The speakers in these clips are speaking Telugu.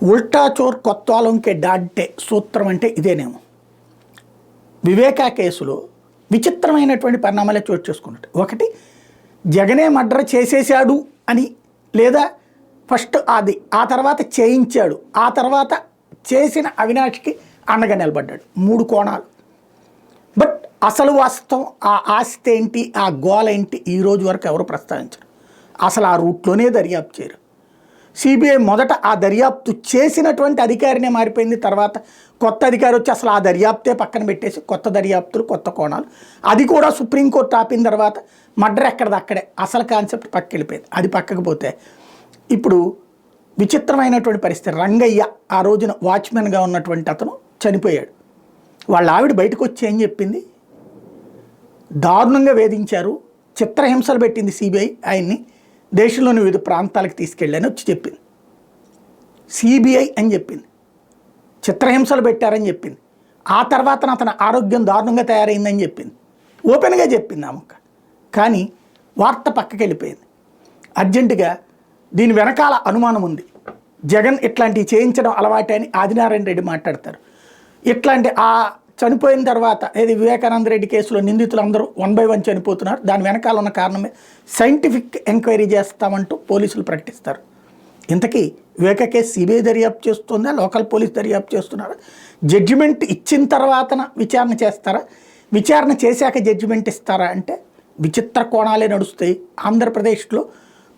ఉల్టా చోర్ కొత్వాలంకే డాడ్టే సూత్రం అంటే ఇదేనేమో. వివేకా కేసులో విచిత్రమైనటువంటి పరిణామాలే చోటు చేసుకున్నట్టు. ఒకటి, జగనే మర్డర్ చేసేసాడు అని, లేదా ఫస్ట్ అది, ఆ తర్వాత చేయించాడు, ఆ తర్వాత చేసిన అవినాష్కి అండగా నిలబడ్డాడు. 3 కోణాలు. బట్ అసలు వాస్తవం ఆ ఆస్తి ఏంటి, ఆ గోల ఏంటి, ఈ రోజు వరకు ఎవరు ప్రస్తావించరు. అసలు ఆ రూట్లోనే దర్యాప్తు చేయరు. సిబిఐ మొదట ఆ దర్యాప్తు చేసినటువంటి అధికారినే మారిపోయింది. తర్వాత కొత్త అధికారి వచ్చి అసలు ఆ దర్యాప్తే పక్కన పెట్టేసి కొత్త దర్యాప్తులు, కొత్త కోణాలు. అది కూడా సుప్రీంకోర్టు ఆపిన తర్వాత మర్డర్ ఎక్కడదక్కడే అసలు కాన్సెప్ట్ పక్కకి వెళ్ళిపోయింది. అది పక్కకు పోతే ఇప్పుడు విచిత్రమైనటువంటి పరిస్థితి. రంగయ్య ఆ రోజున వాచ్మెన్గా ఉన్నటువంటి అతను చనిపోయాడు. వాళ్ళ ఆవిడ బయటకు వచ్చి ఏం చెప్పింది? దారుణంగా వేధించారు, చిత్రహింసలు పెట్టింది సిబిఐ, ఆయన్ని దేశంలోని వివిధ ప్రాంతాలకు తీసుకెళ్ళని వచ్చి చెప్పింది. సిబిఐ అని చెప్పింది, చిత్రహింసలు పెట్టారని చెప్పింది. ఆ తర్వాత అతని ఆరోగ్యం దారుణంగా తయారైందని చెప్పింది. ఓపెన్గా చెప్పింది ఆ ముక్క. కానీ వార్త పక్కకి వెళ్ళిపోయింది. అర్జెంటుగా దీని వెనకాల అనుమానం ఉంది, జగన్ ఇట్లాంటివి చేయించడం అలవాటే అని ఆదినారాయణ రెడ్డి మాట్లాడతారు. ఇట్లాంటి ఆ చనిపోయిన తర్వాత ఏది వివేకానంద రెడ్డి కేసులో నిందితులు అందరూ 1 by 1 చనిపోతున్నారు, దాని వెనకాల ఉన్న కారణమే సైంటిఫిక్ ఎంక్వైరీ చేస్తామంటూ పోలీసులు ప్రకటిస్తారు. ఇంతకీ వివేక కేసు సిబిఐ దర్యాప్తు చేస్తుందా, లోకల్ పోలీస్ దర్యాప్తు చేస్తున్నారా? జడ్జిమెంట్ ఇచ్చిన తర్వాతన విచారణ చేస్తారా, విచారణ చేశాక జడ్జిమెంట్ ఇస్తారా అంటే విచిత్ర కోణాలే నడుస్తాయి. ఆంధ్రప్రదేశ్లో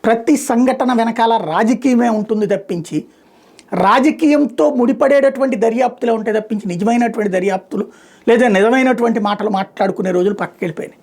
ప్రతి సంఘటన వెనకాల రాజకీయమే ఉంటుంది తప్పించి, రాజకీయంతో ముడిపడేటటువంటి దర్యాప్తులే ఉంటాయి తప్పించి నిజమైనటువంటి దర్యాప్తులు లేదా నిజమైనటువంటి మాటలు మాట్లాడుకునే రోజులు పక్కకి వెళ్ళిపోయినాయి.